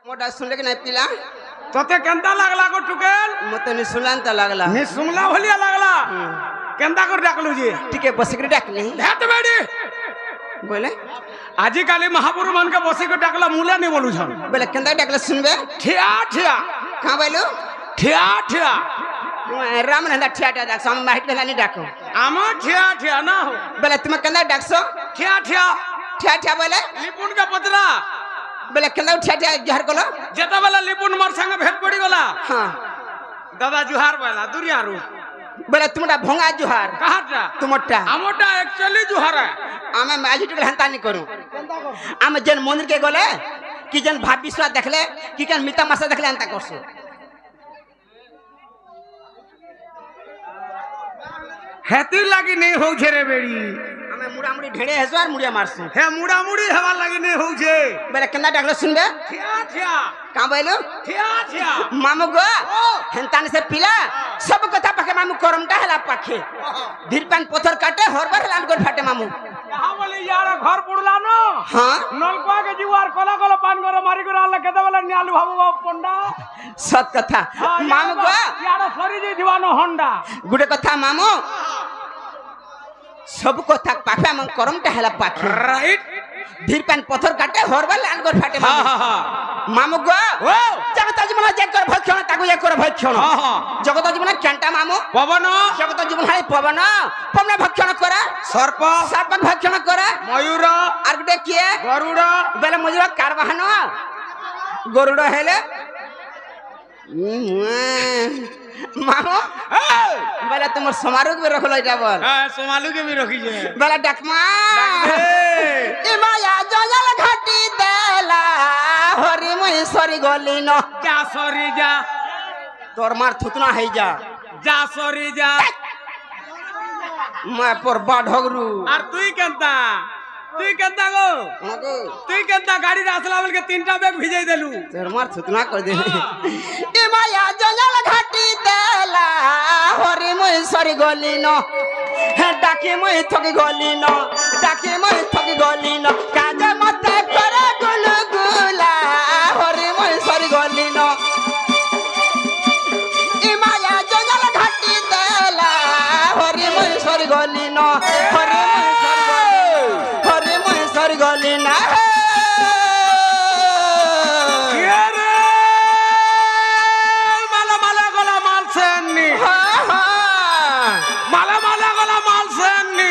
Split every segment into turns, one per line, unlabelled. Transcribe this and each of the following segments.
मोटा सुनले कि नहीं पिला
तोते केंता लागला गो टुकेल
मत नि सुलान त लागला
नि सुमला भलिया लागला केंता कर डाकलू जी
ठीक है बसिक डाकली
हेत बेडी
बोले
आजी काली महापुरु मन के बसिक डाकला मूला नहीं बोलू छन
बोले केंता डाकला सुनबे
ठिया ठिया
कहां बोलू
ठिया ठिया
राम नंदा ठिया ठिया डाक हम माइट में नहीं डाको
आमा ठिया ठिया ना हो
बोले तुम केंता डाकसो
ठिया ठिया
ठिया ठिया बोले
लिपुन का पतरा
बोले केंता ठिया ठिया जहर कोलो
जेता बेला लिपुन मोर संग भेट पड़ी गला
हां
दादा जुहार बोला दुरिया रू
बोले तुमटा भोंगा जुहार
कहाटा
तुमटा
आमोटा एक्चुअली जुहार है
आमे माजी टुकल हंता नहीं करू आमे जन मंदिर के गले कि जन भाव विश्वास देखले कि कन मिता मासा देखले अंता करसो
हेती लागी नहीं हो छे रे बेड़ी
हमें मुड़ा मुड़ी ढेड़े हसवार मुड़िया मारसो
हे मुड़ा मुड़ी हवा लागी नहीं हो छे
बोले केंदा डाकलो सुनबे
ठिया ठिया
का बोलू
ठिया ठिया
मामू गो हंतान से पिला सब कथा पके मामू करमटा हला पखे धीर पान पत्थर काटे हरबर लाल गोर फाटे मामू
कहां बोले यार घर पुड़ला न
हां
नलकुआ के जीवार कोला कोला पान करे मारी करे आला केते वाला न्यालू बाबू बाबू पंडा
सत कथा मामू गो
यार सरी जे दीवानो होंडा
गुडे कथा मामू सब कथा पाखे मन करमटा हला पखे
राइट
धीर पान पत्थर काटे हरबर लाल गोर फाटे मामू मामू गो
ओ
जगत जीवन जे कर भक्षण ताकू जे कर भक्षण जगत जीवन केंटा मामू
पवन
जगत जीवन हाय पवन पवन भक्षण करे
सर्प
सर्प भक्षण करे
मयूर
आर गुटे किए
गरुड़
बेले मजुरा कारवाहन गरुड़ हेले मामू बेले तुम समारोह में रखलो इटा बोल
हां सोमालू के भी रखी जे
बेले डकमा ए माया जंगल घाटी देला हरि मुई सरी गली न
जा सरी जा
तोर मार थुतना है जा
सरी जा
मैं पर बाढगरू
और तुई केंता गो तुई केंता गाड़ी रासला बोल के तीनटा बैग भिजै देलू
तोर मार थुतना कर दे ए माया जंगल घाटी देला हरि मुई सरी गली न हे डाके मुई थकी गली न डाके मुई थकी गली न काजे मते करे गुलगुला हरि मुई सरी गली न ए माया जंगल घाटी देला हरि मुई सरी गली न हरि मुई सरी गली न
माला गला माल सेन्नी माला गला माल सेन्नी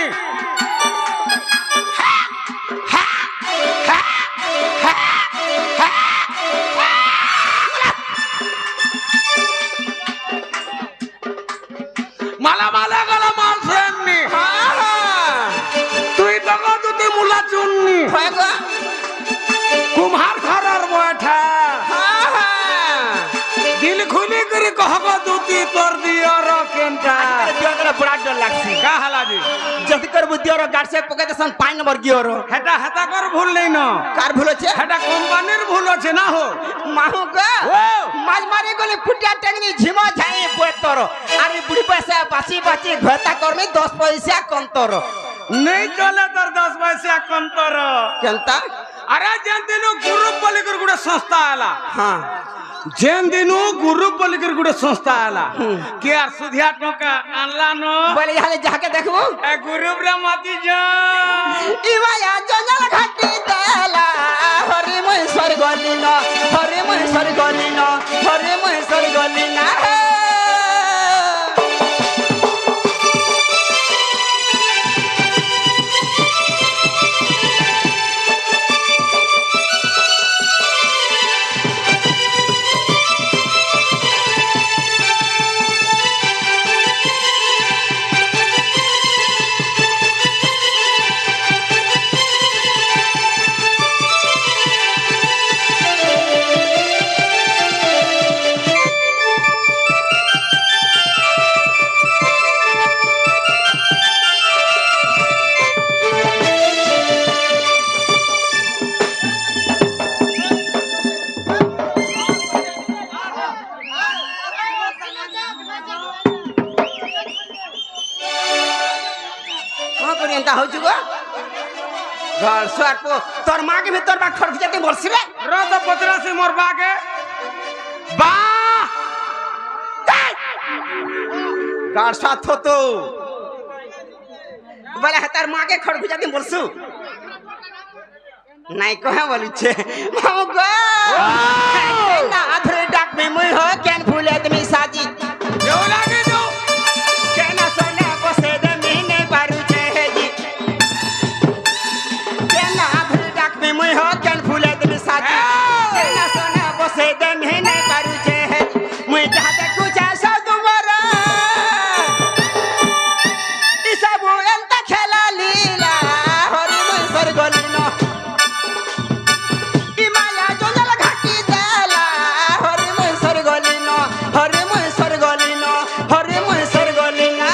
माला गला माल सेन्नी तुई दगो तुती मुला चुन्नी कुम्हार खरर बैठा दिल खुली करी कहबो दूती तोर दियर केंटा
दियर बड़ा डर लागसी
का हला जी
जल्दी कर बुदियर गाड़ से पके दसन 5 नंबर गियर
हेटा कर भूल नहीं न
कार भूल छे
हेटा कंपनीर भूल छे ना हो
माहू का माज मारे गोले फुटिया टेंगनी झिमा झाई बोतरो अरे बुढ़ी पैसा बासी घटा कर में 10 पैसा कम तोर
नहीं चले तर 10 पैसा कम तोर
केंता
अरे जेन दिनो ग्रुप पलिकर गुडे संस्था आला
हां
जेन दिनो ग्रुप पलिकर गुडे संस्था आला के यार सुधिया टोका आनला न
बोले हाले जाके देखबो
ए ग्रुप रे मती जा
ई माया जंगल घाटी देला हरि मुई सर गली न हरि मुई सर गली न हरि मुई सर गली न एंता हो जुगो घर स्वार को तोर मां के भीतर बा खड़ जाते बोलसिबे
रो तो पतरा से मरबा के बा
गाड़ साथ हो तो बोले हतार माँ के खड़गुजा दिन बोलसु नहीं कहे बोली छे माँ गो ना आधरे डाक में मुई हो कैन फूले तुमी साजी
जो लागे जो
केना सोने बसे दे महीने बारू छे जी केना आधरे डाक में मुई हो कैन फूले तुमी साजी केना सोने बसे दे महीने बारू छे मुई जहाँ देखू चाहे सो तुम्हारा इसे बुएं तक खेला लीला हरी मुई सर गोलीनो इमाया जोंजल घाटी देला हरी मुई सर गोलीनो हरी मुई सर गोलीनो हरी मुई सर गोलीना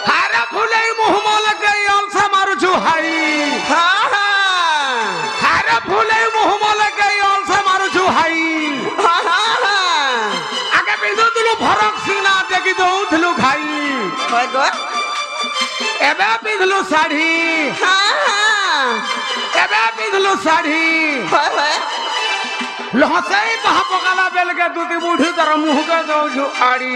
हारा फूले मुँह मोल गई अलसा मारू छु हाई
हाँ हाँ
हारा फूले मुँह मोल गई अलसा मारू छु हाई
हाँ हाँ
आगे बिंदु तुलु फरक सीना देखी दउथलु खाई
होय गो
एबे पिंधलु साड़ी
हाँ हाँ
एबे पिंधलु साड़ी
होय होय
लहसई कहा पकाला बेल के दूती बूढ़ी तर मुँह के दो छु आड़ी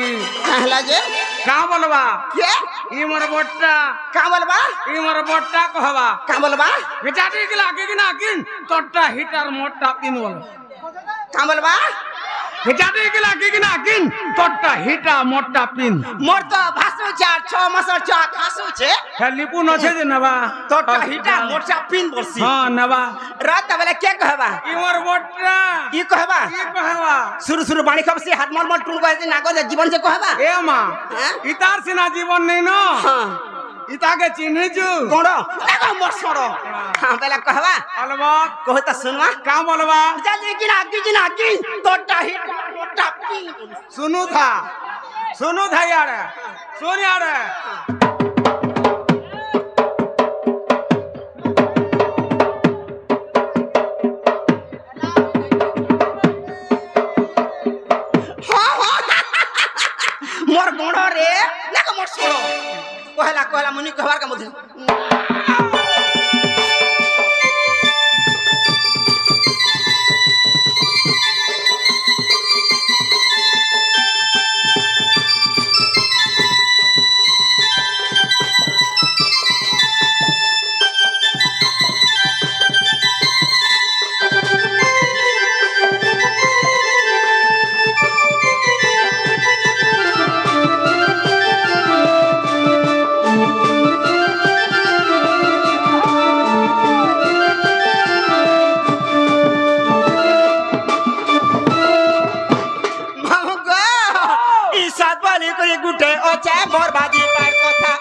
कहला जे
का बोलबा
के
ई मोर बोट्टा
का बोलबा
ई मोर बोट्टा कहबा
का बोलबा
बेचाटी के लागे कि ना किन तोट्टा हिटर मोट्टा पिन बोल
का बोलबा
बेचाटी के लागे कि ना किन तोट्टा हिटा मोट्टा पिन
मोर तो भासु चार 6 मसर चा खासु छे
हे लिपु न छे जे नबा
तो हिटा मोरचा पिन बोलसी
हां नबा
रात बेले के कहबा
ई मोर बोट्टा
ई कहबा
ई कहबा
शुरू बाणी खब से हाथ मल टून कहते नागो जीवन से कहबा
ए मां
हां
इतार सिना जीवन नहीं न
हां
इताके चिन्ह छु
कोड़ो नागो मोर सरो हां बेले कहबा
अलवा
कहो त सुनवा
का बोलबा
जल्दी किना की तोटा हिट मोटा पिन
सुनु था यार सुन यार
हाँ हाँ मोर गोड़ो रे नागो मोर सरो कहला मुनि कहवार का मुझे गुटे ओचे मोर बाजी पार कोथा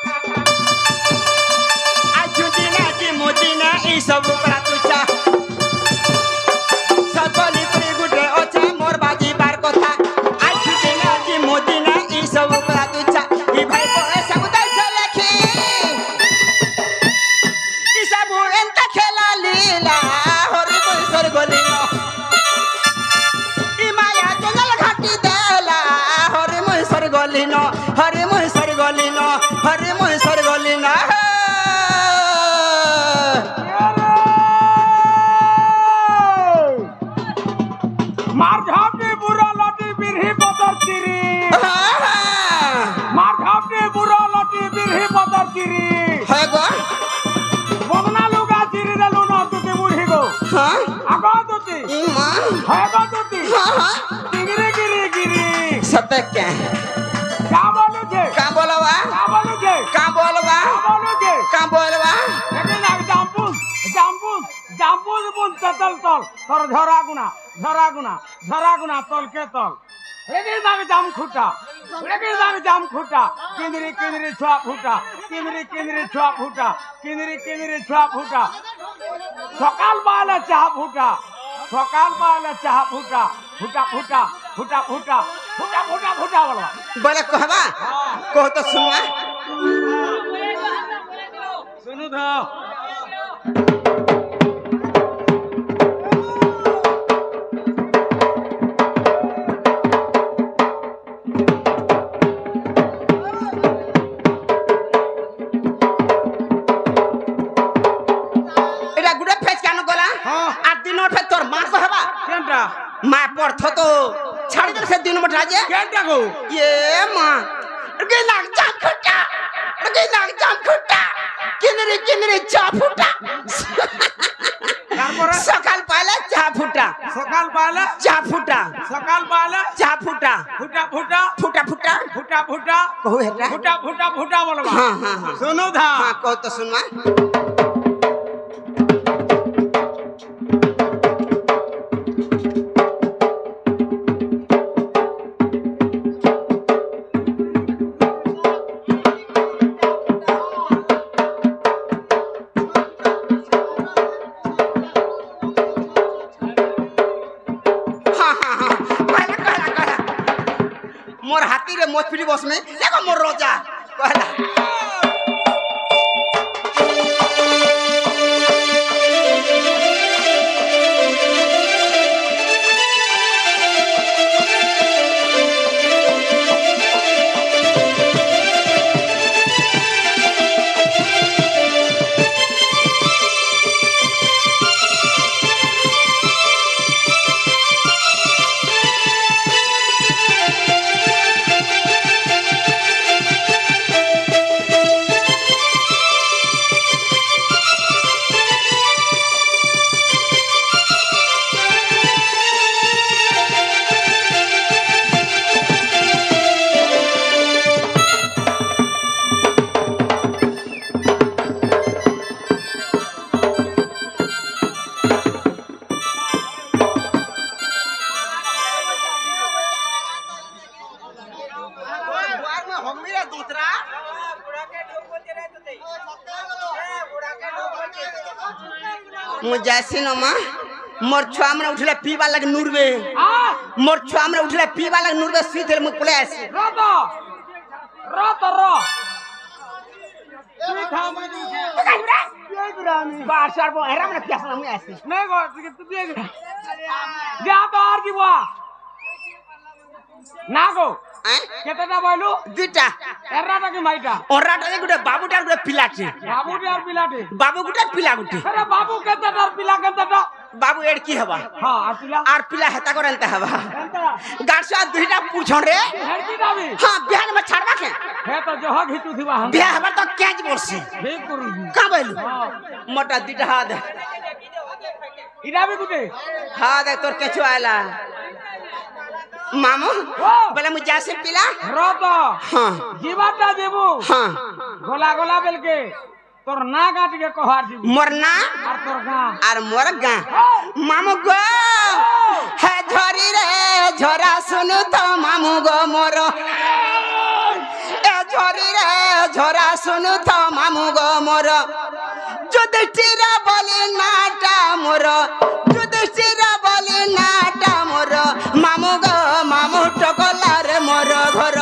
आजुदी ना जी मोदी ना ई सब करा तुचा सतोली पुरी गुटे ओचे मोर बाजी पार कोथा आजुदी ना जी मोदी ना ई सब करा तुचा ई भाई को सब दई से लखी ई सब एंता खेला लीला हरि कोई सर गोलीनो ई माया जंगल घाटी देला हरि मोई सर गोलीनो हरे मोह सर गोलीनो हरे मोह सर गोलीनो
मार झापी बुरा लटी बिरही बदर चिरी मार झापी बुरा लटी बिरही बदर चिरी
है गो
बगना लुगा चिरी देलु न तुती बुढ़ी गो
हां
आगो तुती
ई मां
है गो तुती
हां
गिरी
सत्य क्या
का बोलू छे
का बोलवा
का बोलू छे
का बोलवा
का बोलू छे
का बोलवा
लेकिन ना जाम्बूस बुन तल तोर झरा गुना तल के तल लेकिन ना जाम खुटा किंदरी छुआ फुटा किंदरी छुआ फुटा सकाल बाले चाह फुटा बोला
बोले कहवा कहो तो सुनवा
सुनु था
গুড়ে ফেজ কেন গলা
হ্যাঁ।
আর দিন ফেজ তোর মা কহবা
কেনটা
মা পড়থ তো ছাড়ি দিল সে দিন রাজে
কেনটা গো
এ মা গে লাগ জাম ফুটা গে লাগ জাম ফুটা কিনরে চা ফুটা
তারপরে
সকাল পাইলে চা ফুটা
সকাল পালে
চা ফুটা
সকাল পালে
চা ফুটা
ফুটা ফুটা
ফুটা ফুটা
ফুটা ফুটা
कहू हेटा
ফুটা ফুটা ফুটা বলবা
हाँ हाँ हाँ
सुनो धा
हाँ कहो तो सुनवा हाँ हाँ हाँ कहला मोर हाथी रे मोच पिटी बस में देखो मोर रोजा कहला मुझे नमा मोर छुआ में उठले पीवा लग नूरबे मोर छुआ में उठले पीवा लग नूरबे सीधे मुझ पले ऐसे
रोतो रोतो रो तू था मैं ये गुरानी
बाहर से वो हैरान में प्यासा ना ऐसे
नहीं गो तू देख जा तो और की बुआ ना गो
हैं
केतना बोलू
दुटा
एर्राटा की माइटा
ओरा डरे गुडे बाबू डार गुडे पिलाटे
बाबू यार पिलाटे
बाबू गुडे पिला गुटे
अरे बाबू केतना डर पिला केतना
बाबू एड की हवा
हां और पिला
आर पिला हेता करनता हवा
केतना
गारसा दुइटा पूछन रे
हेड़की दाबी
हां बिहान में छाड़वा के
हे तो जो घिचू थीवा हम
बिहा हमार तो कैच बोलसी
ठीक करू
का बोलू
हां
मोटा दुइटा हाथ
इरा भी गुटे
हां देख तोर केचो आला मामू बोले मुझे से पिला
रोतो
हाँ
जीवाटा देबू
हाँ
गोला गोला बेल के तोर ना काट के कोहार जीबू
मोरना
और तोर गा
और मोर गा मामू गो है झरी रे झरा सुनु तो मामू गो मोर ए झरी रे झरा सुनु तो मामू गो मोर जुधिष्ठिरा बोले नाटा मोर जुधिष्ठिरा बोले नाटा मोर मामू गो मामू टकला रे मोर घर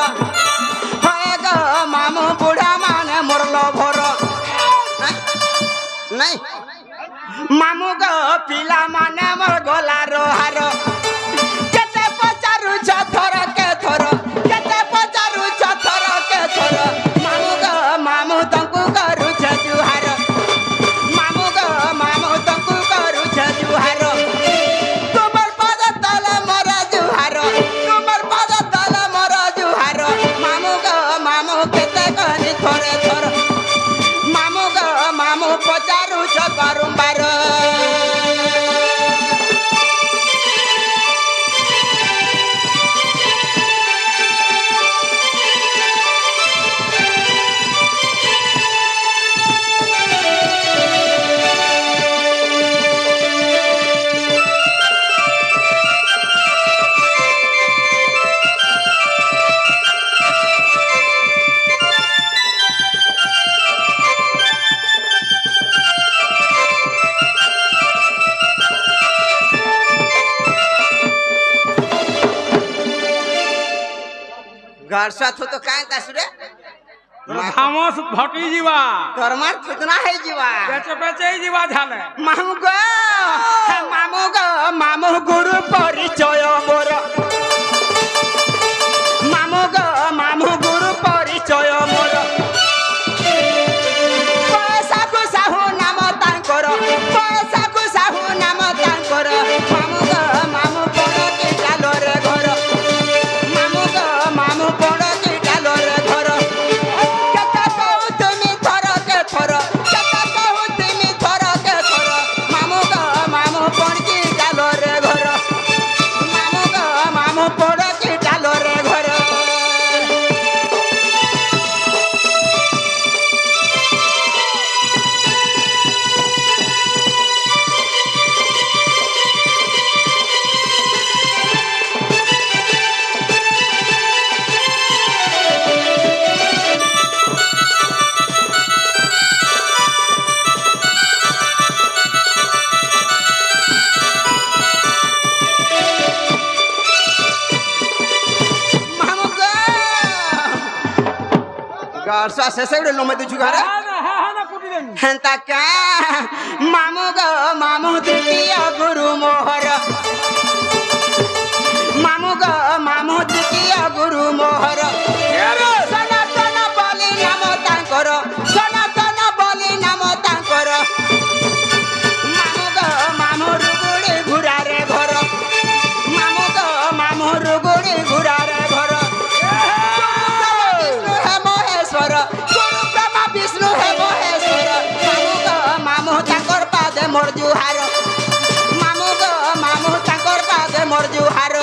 होए गो मामू बुढ़ा माने मोरलो भर नहीं मामू गो पिला माने मोर गोला रोहार केते पचारू छथर के थर केते पचारू छथर के थर मामू गो मामू तंकु करू छ जुहार मामू गो मामू तंकु करू छ जुहार तुमर पद तल मोर जुहार तुमर पद तल मोर जुहार मामू गो मामू केते करी थरे थर मामू गो मामू पचारू छ बारंबार घर साथ हो तो काहे तासुरे
खामोश भटी जीवा
धर्मार कितना है जीवा
बेचे बेचे जीवा झाले
मामू गो मामू गुरु परिचय मोर मामू गो मामू गुरु परिचय मोर पैसा को साहू नाम तांकर पैसा ବର୍ଷା ଶେଷ ଗୋଟେ ଲମେ ଦଉଛୁ ଘରେ ହେନ୍ତା କା ମାମୁ ଗো ମାମୁ ଦିଅ ଗୁରୁ ମୋହର ମାମୁ ଗো ମାମୁ ଦିଅ ଗୁରୁ ମୋହର ସନାତନ ବୋଲି ନାମ ତାଙ୍କର ସନାତନ ବୋଲି ନାମ ତାଙ୍କର ମାମୁ ଗো ମାମୁ ରୁଗୁଡ଼ି ଘୁରାରେ ଘର ମାମୁ ଗো ମାମୁ ରୁଗୁଡ଼ି ଘୁରାରେ ଘର ବିଷ୍ଣୁ ହେ ମହେଶ୍ୱର ଗୁରୁ ବ୍ରହ୍ମା ବିଷ୍ଣୁ ହେ ମହେଶ୍ୱର ମାମୁ ଗো ମାମୁ ତାଙ୍କର ପାଦେ ମୋର ଜୁହାର ମାମୁ ଗো ମାମୁ ତାଙ୍କର ପାଦେ ମୋର ଜୁହାର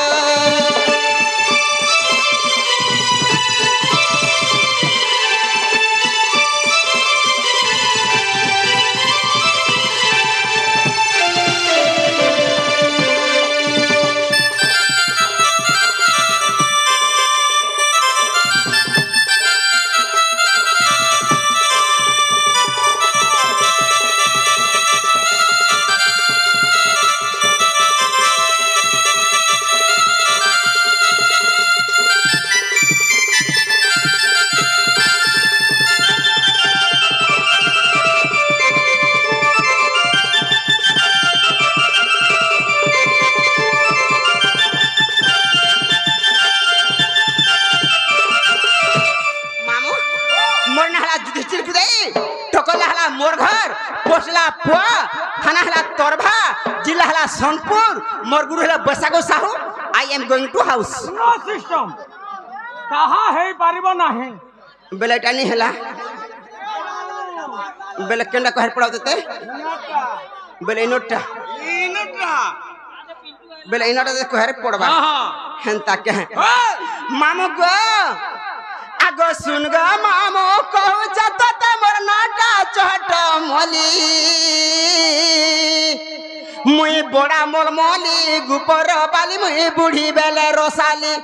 मोर घर पोसला पुआ थाना हला तोरभा जिला हला सोनपुर मोर गुरु हला बसागो Sahu I am going to house
no system कहा है पारिबो नाही
बेले टानी हला बेले केंडा कहर पड़ाव देते बेले इनोटा बेले इनोटा दे कहर पड़बा हेंता के मामू गो आगो सुन ग मामू कहू जत मोर नाटा चहट मली मुई बड़ा मोल मली गुपर बाली मुई बुढ़ी बेले रोसाली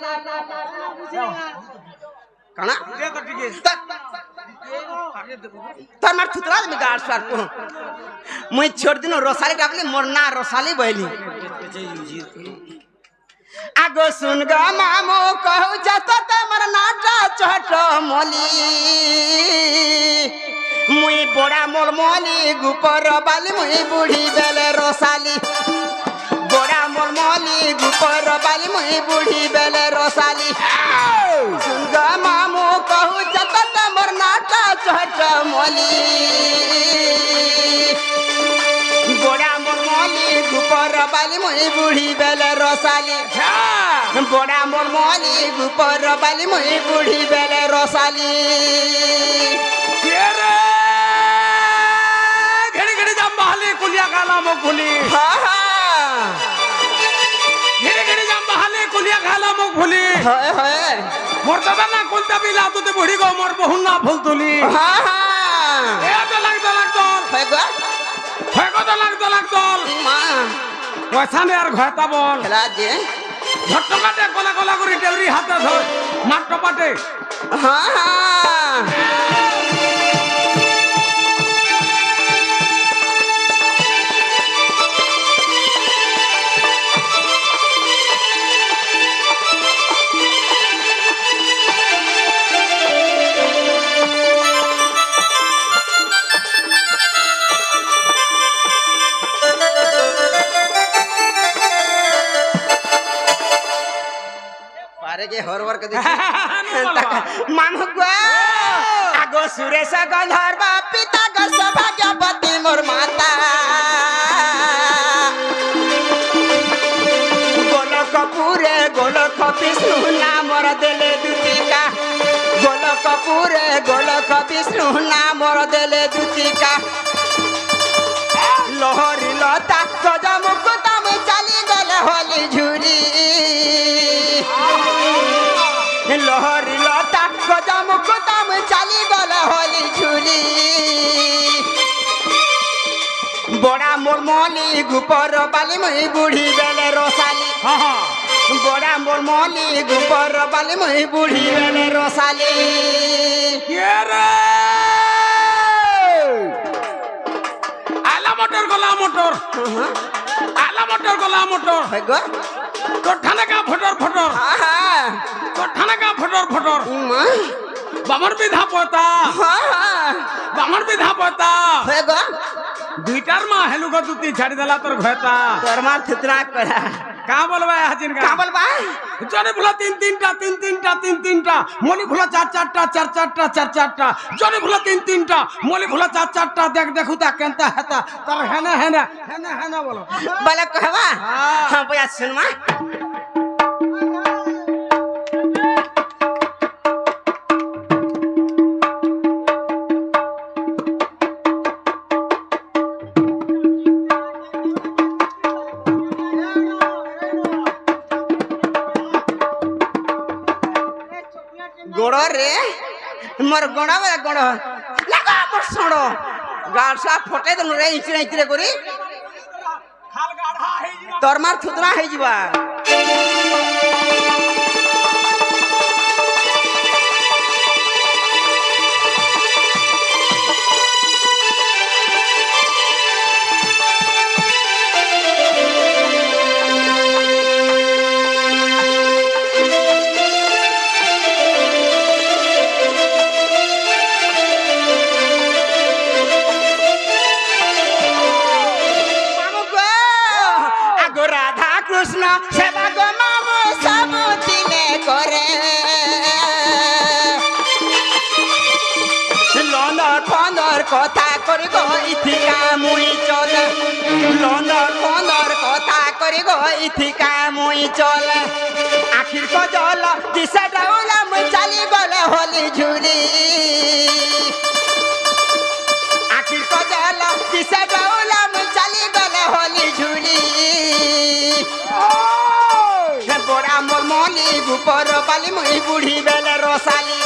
कना तर मार थुतरा में गाड़ स्वार को मुई छोड़ दिनो रोसाली डाकली मोर ना रोसाली बहली आगो सुन ग मामू कहू जत मोर नाटा चहट मली मुई बड़ा मोल मली गुपर बाली मुई बुढ़ी बेले रोसाली बड़ा मोल मली गुपर बाली मुई बुढ़ी बेले रोसाली सुन ग मामू कहू जत मोर नाटा चहट मली बड़ा मोल मली गुपर बाली मुई बुढ़ी बेले रोसाली बड़ा मोल मली गुपर बाली मुई बुढ़ी बेले रोसाली
कुलिया खाला मो खुली घिरे घिरे जाम बहाले कुलिया खाला मो खुली
हाय हाय
मोर दादा ना कुलता भी लातू ते बुढ़ी को मोर बहु ना फुल तुली ए तो लग
है गो
तो लग
मां
पैसा ने यार घाटा बोल
खेला जे
झटकाटे कोला कोला करी टेवरी हाथ धर नाट टपाटे
हां हां के हरवर के देखी मामू गो आगो सुरेश गंधर्व पिता ग सौभाग्यवती मोर माता गोलक विष्णु नाम देले दुतिका गोलक विष्णु नाम देले दुतिका लहरी लता गजा मुकुता में चली गले होली झुरी लहरी लता गजा मुकुता में चली गले होली झुरी बड़ा मोर मली गुपर बाली मई बुढ़ी बेले रोसाली बड़ा मोर मली गुपर बाली मई बुढ़ी बेले रोसाली
आला मोटर गोला मोटर आला मोटर गोला मोटर
है गो
तो थाने का फटर फटर तो थाने का फटर फटर বামর বিধা পতা বামর বিধা পতা
হয়ে গো
দুইটার মা হেলু গো দুটি ছাড়ি দেলা তোর ঘয়তা
তোর মার থিতরা করা
কা বলবা হাজিন
কা বলবা
জনে ভুলা তিন তিনটা মলি ভুলা চার চারটা জনে ভুলা তিন তিনটা মলি ভুলা চার চারটা দেখ দেখু তা কেনতা হেতা তার হেনা বলো
বলে কহবা হ্যাঁ বয়া শুন মা गोड़ रे मोर गोड़ा बे गोड़ लगा मोर सोड़ो गाड़सा फटे दनु रे इचरे इचरे करी
खाल गाढ़ा हे जिवा
तोर मार थुतरा हे जिवा कृष्ण सेवा गो मामू सब दिने करे लंदर फंदर कथा करी गो इथिका मुई चल लंदर फंदर कथा करी गो इथिका मुई चल आखिर को जल दिशा डाउला मुई चली गले होली झुली आखिर को जल दिशा डाउला मुई चली गले होली झुली बड़ा मोर मोली गुपर बाली मुई बुढ़ी बेले रोसाली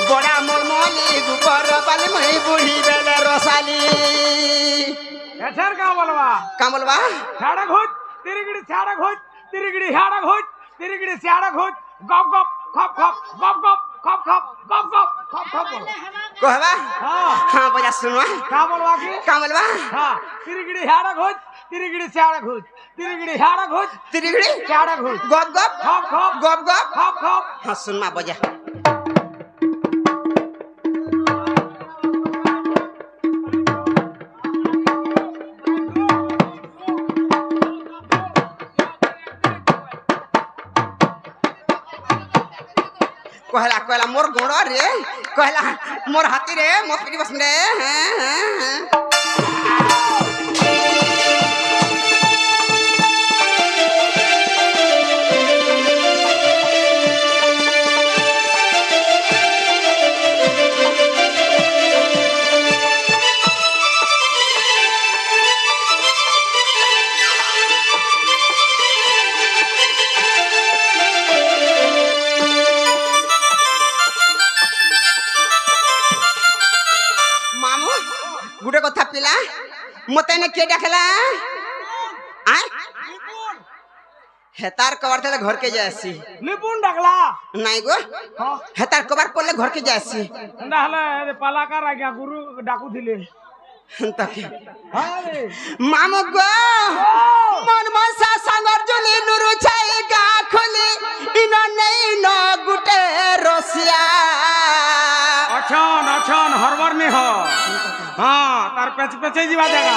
बड़ा मोर मोली गुपर बाली मुई बुढ़ी बेले रोसाली
एथर का बोलवा छाड़ा घोज तिरिगड़ी छाड़ा घोज तिरिगड़ी हाड़ा घोज तिरिगड़ी छाड़ा घोज गप गप खप खप गप गप खप खप गप गप खप खप
कहबा हां बजा सुनवा
का बोलवा हां तिरिगड़ी हाड़ा घोज तिरिगड़ी छाड़ा घोज तिरिगड़ी हाड़ा घोज
तिरिगड़ी
छाड़ा घोज
गप गप
खप खप
गप गप
खप खप
हां सुनमा बजा कहला मोर गोड़ रे कहला मोर हाथी रे मोर पिटी बस रे गुटे कथा पिला मते ने के डाकला आय हेतार कवर तले घर के जासी
लिपुन डाकला
नाही गो हेतार कवर पले घर के जासी
नाहले पालाकार आ गया गुरु डाकू दिले
तके हाय मामू गो मन मनसा संगर जुली नुरु छाई गा खुली इन नहीं न गुटे रसिया
अच्छा हरबर नहीं हो हाँ तार पेचे जीवा जागा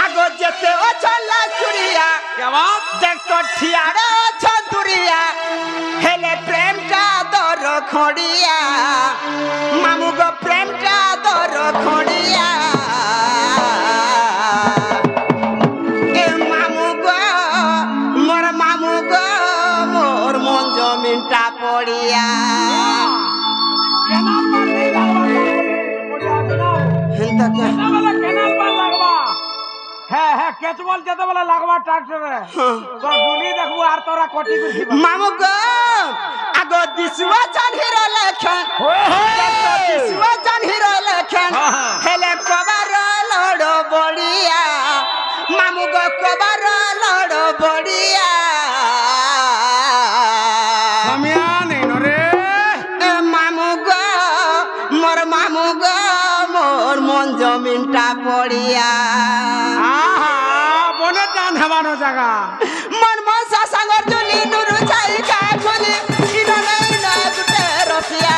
आगो जेते ओ चला चुरिया
क्या बात
देख तो ठियारे ओ छतुरिया हेले प्रेम का दर खोड़िया मामू गो प्रेम का दर खोड़िया ए मामू गो मोर मन जमीनटा पड़िया हेंता क्या
केनाल बाल लगवा है केचवल जते वाला लगवा ट्रैक्टर रे तो दुनी देखबो आर तोरा कोटी गुरखी
मामू गो आगो दिसवा जान हिरो लेखन दिसवा जान हिरो लेखन हेले कबर लड़ो बड़िया मामू गो कबर लड़ो बड़िया
समिया नहीं न रे
ए मामू गो मोर मन जमीनटा पड़िया
बने दान हवानो जगह
मन मनसा संगर जुली नुरु छाई का खुली इन नहीं न गुटे रसिया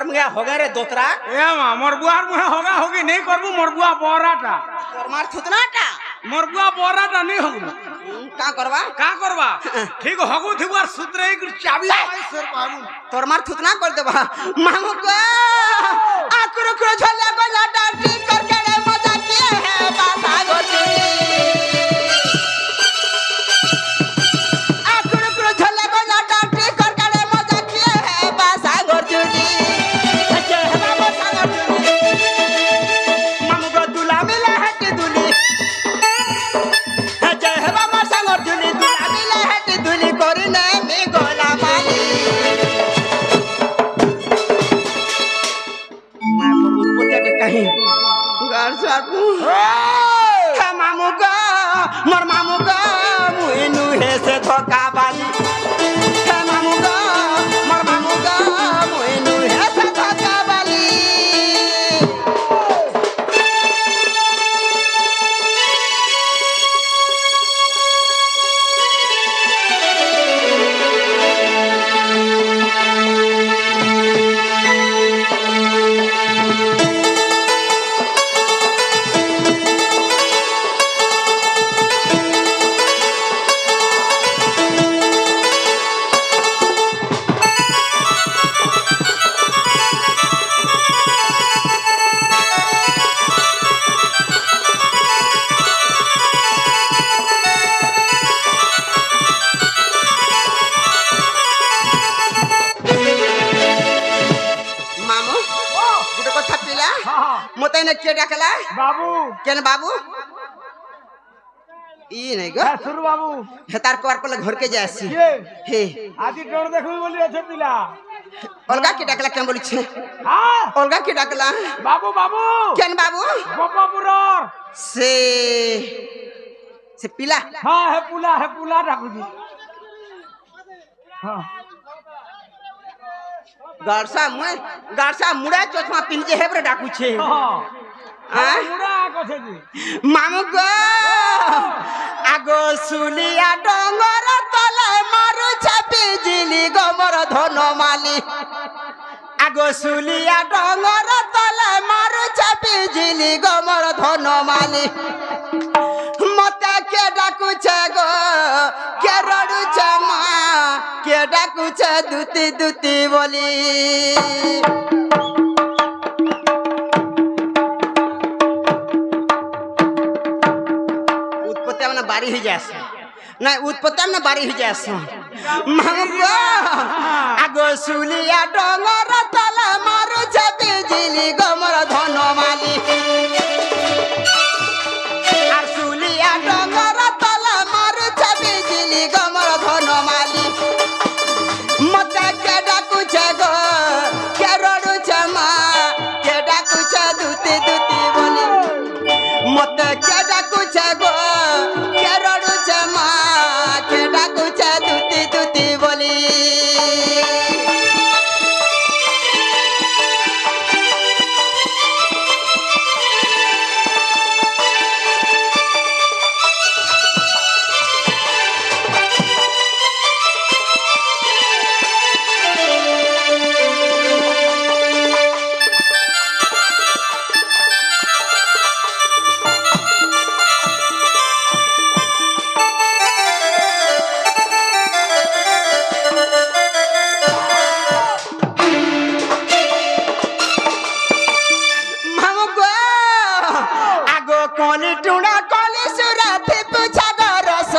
মুহে হগে রে দোতরা
এ মা মোর বুয়ার মুহে হগা হগি নেই করবু মোর বুয়া বড়াটা
তোর মার থুতনাটা
মোর বুয়া বড়াটা নেই হগু
কা করবা
কা করবা ঠিক হগু থিবু আর সূত্রে চাবি আই সর পাবু
তোর মার থুতনা করে দেবা মামু গো আকুরু কুরু ঝলে গলা ডাটি কর কেড়ে মজা কিয়ে হে বাসা গছি আকুরু কুরু ঝলে গলা ডাটি কর কেড়ে মজা কিয়ে হে বাসা গছি হে হে বাসা গছি মামু গো দুলা মিলে হাটি দুলি হে হে বাসা গছি দুলা মিলে হাটি দুলি করি নে মি গলা মালি मैं बहुत बोलते कहीं घर सापू है मामू का मोर मामू का मुइनु है से धोखा वाली है मामू का मोर मामू का मुइनु है से धोखा वाली मामू गुटे कथा पिला मते ने के डाकला
बाबू
केन बाबू ई नहीं गो
सुरु बाबू
हे तार कोर पर घर के जासी
ये
हे
আজি ডর দেখবি বলি আছে পিলা
अलगा के डाकला केन बोली छे
হ্যাঁ
अलगा के डाकला
बाबू बाबू
केन बाबू
গোপাপুরর
से पिला
হ্যাঁ হে পুলা ডাকুজি হ্যাঁ
गारसा मुड़ा चोथमा पिन के हेबरे डाकू छे
হ্যাঁ মুড়া কছে জি
मामू गो आगो सुलिया डोंगर तले मारू छापी जिली गमर धनमाली आगो सुलिया डोंगर तले मारू छापी जिली गमर धनमाली मते के डाकू छे गो के रडू छे मा के डाकू छे दुती दुती बोली उत्पत्ति हमने बारी ही जास नहीं उत्पत्ति हमने बारी ही जास मामू आगो सुलिया डोंगर तले मारू छापी जिली गमर धनमाली আর সুলিয়া ডোंगर तले मारू छापी जिली गमर धनमाली मते के डाकू छे गो के रडू छे मा के डाकू छे दुती दुती बोली मते के डाकू छे गो के रडू छे मा के डाकू छे दुती दुती बोली मामू गो आगो कोली टुड़ा कोली सुराती पूछा गरस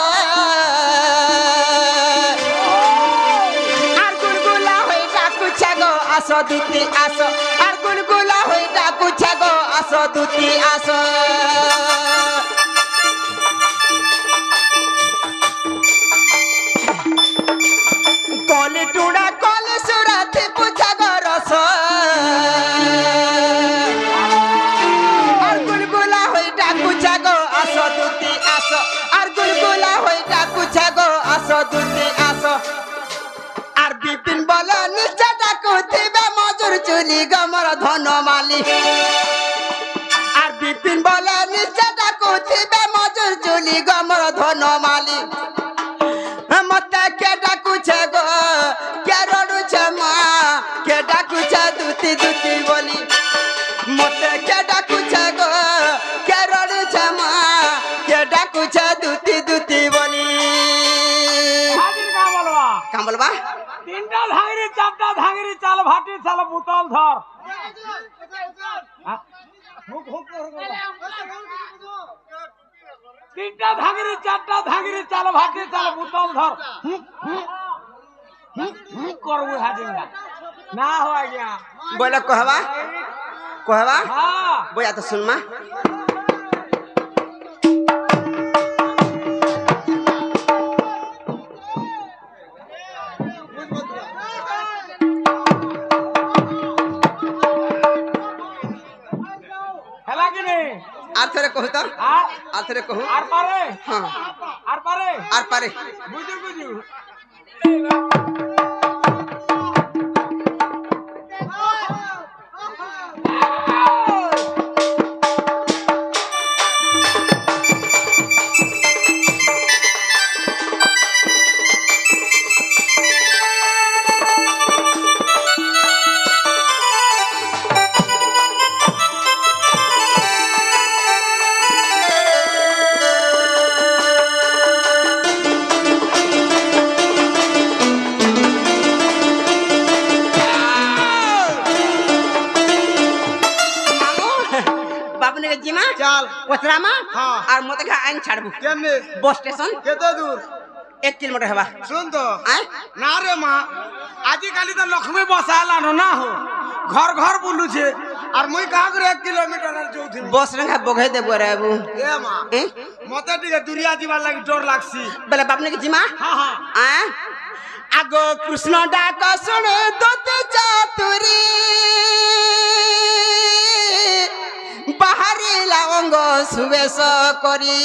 আর গুলগুলা হই ডাকু ছাগো আসো দুতি আসো আর গুলগুলা হই ডাকু ছাগো আসো দুতি আসো কোলি টুড়া কোলি সুরাতি পুছা গরস আর গুলগুলা হই ডাকু ছাগো আসো দুতি আসো আর গুলগুলা হই ডাকু ছাগো আসো দুতি আসো আর বিপিন বলে নিচে ডাকু থিবে মজুর চুলি গমর ধনমালি আর বিপিন বলে নিচে ডাকু থিবে মজুর চুলি গমর ধনমালি मते के डाकू छे गो के रडू छे मा के डाकू छे दुती কে ডাকুছে দুতি দুতি বলি
হাজির কা বলবা
কাম বলবা
তিনটা ধাঙ্গিরি চারটা ধাঙ্গিরি চাল ভাটি চাল বোতল ধর হ্যাঁ? তিনটা ধাঙ্গিরি চারটা ধাঙ্গিরি চাল ভাটি চাল বোতল ধর করবো হাজির না হয় গিয়া
বলে কহবা কহবা
হ্যাঁ
বইয়া তো শুনমা
খেলা কি নেই
আর থরে কহু তো আর থরে কহু
আর পারে
হ্যাঁ
আর পারে
আর পারে
বুঝু বুঝু
बाबू ने जिमा
चल
पचरामा
हाँ।
और मते का आइन छाड़बू
केने
बस स्टेशन
केते दूर
1 किलोमीटर हवा
सुन तो
आय
না রে মা আজিকালি তো লক্ষ্মী বসালানো না হো ঘর ঘর বুলুছে
আর মুই কাহ করে 1 কিলোমিটার আর যাউথি
बस रे बगे देबो रे बाबू
এ মা মতে টিকে দুরিয়া দিবার লাগি ডর লাগছি
बेले बाबू ने जिमा
হ্যাঁ হ্যাঁ
आय आगो कृष्ण डाक सुने दोते चातुरी बाहरी लावंग सुवेश करी